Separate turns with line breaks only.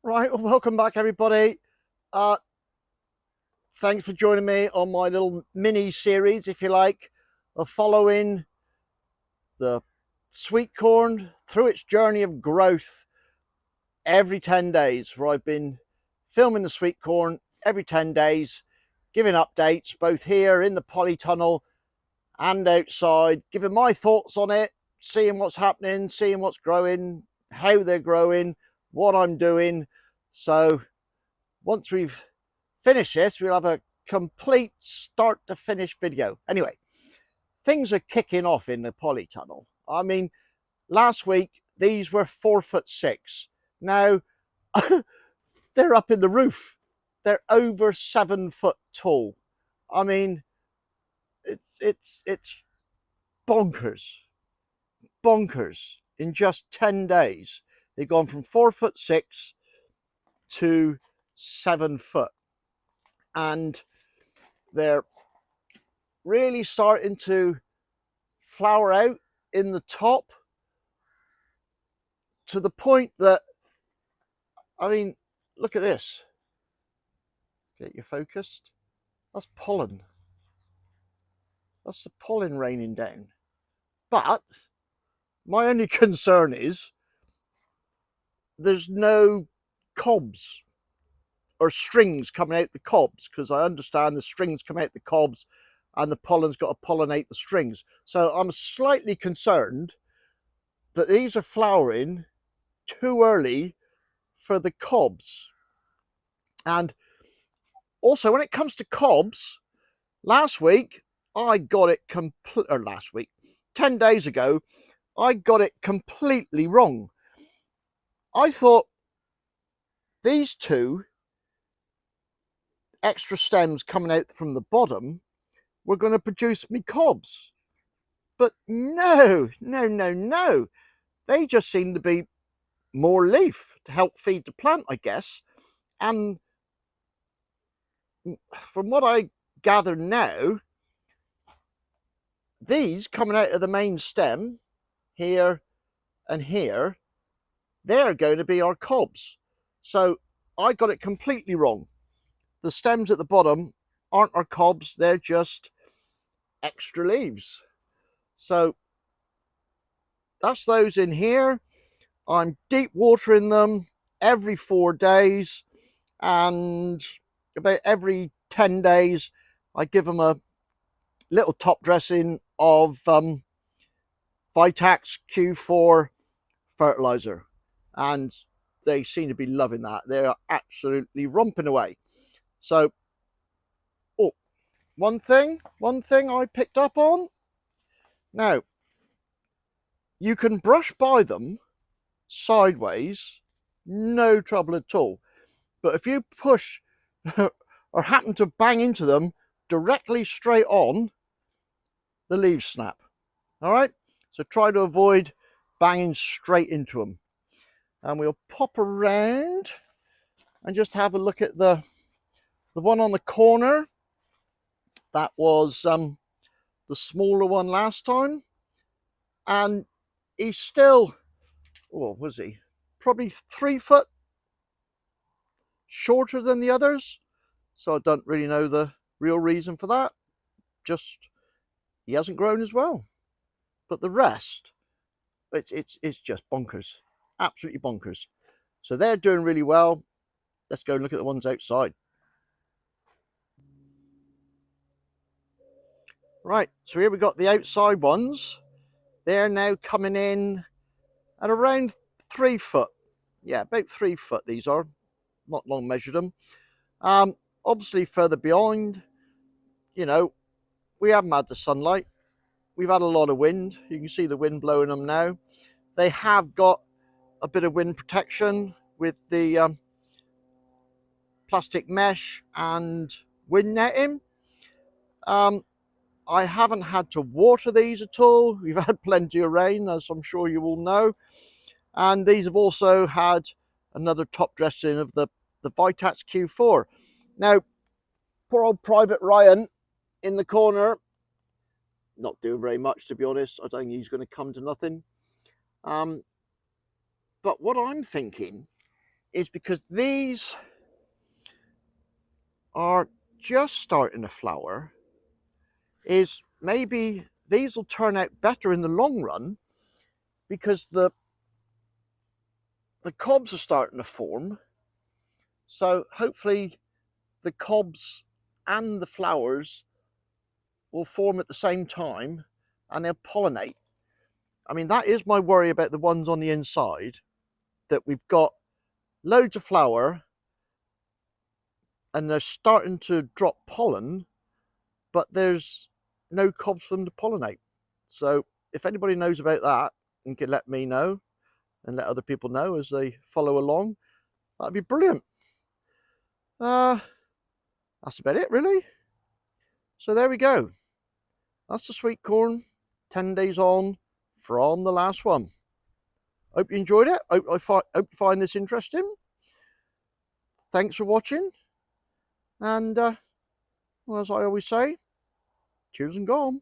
Right, well, welcome back, everybody. Uh, Thanks for joining me on my little mini series, if you like, of following the sweet corn through its journey of growth every 10 days, where I've been filming the sweet corn every 10 days, giving updates both here in the polytunnel and outside, giving my thoughts on it, seeing what's happening, seeing what's growing, how they're growing, what I'm doing. So once we've finished this, we'll have a complete start to finish video. Anyway, things are kicking off in the polytunnel. I mean, last week these were 4'6". Now they're up in the roof. They're over 7 foot tall. I mean, it's bonkers, bonkers. In just 10 days, they've gone from 4'6" to 7 foot, and they're really starting to flower out in the top to the point that, I mean, look at this. Get you focused. That's pollen. That's the pollen raining down. But my only concern is there's no cobs or strings coming out the cobs, because I understand the strings come out the cobs and the pollen's got to pollinate the strings. So I'm slightly concerned that these are flowering too early for the cobs. And also, when it comes to cobs, last week I got it or last week, 10 days ago, I got it completely wrong. I thought these two extra stems coming out from the bottom were going to produce me cobs. But no. They just seem to be more leaf to help feed the plant, I guess. And from what I gather now, these coming out of the main stem here and here, they're going to be our cobs. So I got it completely wrong. The stems at the bottom aren't our cobs, they're just extra leaves. So that's those in here. I'm deep watering them every 4 days, and about every 10 days I give them a little top dressing of Vitax Q4 fertilizer, and they seem to be loving that. They're absolutely romping away. So, oh, one thing I picked up on. Now, you can brush by them sideways, no trouble at all. But if you push or happen to bang into them directly straight on, the leaves snap. All right, so try to avoid banging straight into them. And we'll pop around and just have a look at the one on the corner. That was the smaller one last time, and he's still, oh, was he probably 3 foot shorter than the others. So I don't really know the real reason for that. Just he hasn't grown as well. But the rest, it's just bonkers, absolutely bonkers. So they're doing really well. Let's go and look at the ones outside. Right, so here we got the outside ones. They're now coming in at around 3 foot. Yeah, about 3 foot these are. Not long measured them. Obviously further behind, you know, we haven't had the sunlight. We've had a lot of wind. You can see the wind blowing them now. They have got a bit of wind protection with the plastic mesh and wind netting. I haven't had to water these at all. We've had plenty of rain, as I'm sure you all know. And these have also had another top dressing of the Vitax Q4. Now, poor old Private Ryan in the corner, not doing very much, to be honest. I don't think he's going to come to nothing. But what I'm thinking is because these are just starting to flower, is maybe these will turn out better in the long run because the cobs are starting to form. So hopefully the cobs and the flowers will form at the same time and they'll pollinate. I mean, that is my worry about the ones on the inside, that we've got loads of flower and they're starting to drop pollen, but there's no cobs for them to pollinate. So if anybody knows about that and can let me know and let other people know as they follow along, that'd be brilliant. That's about it, really. So there we go. That's the sweet corn, 10 days on from the last one. Hope you enjoyed it. Hope you find this interesting. Thanks for watching. And well, as I always say, cheers and gone.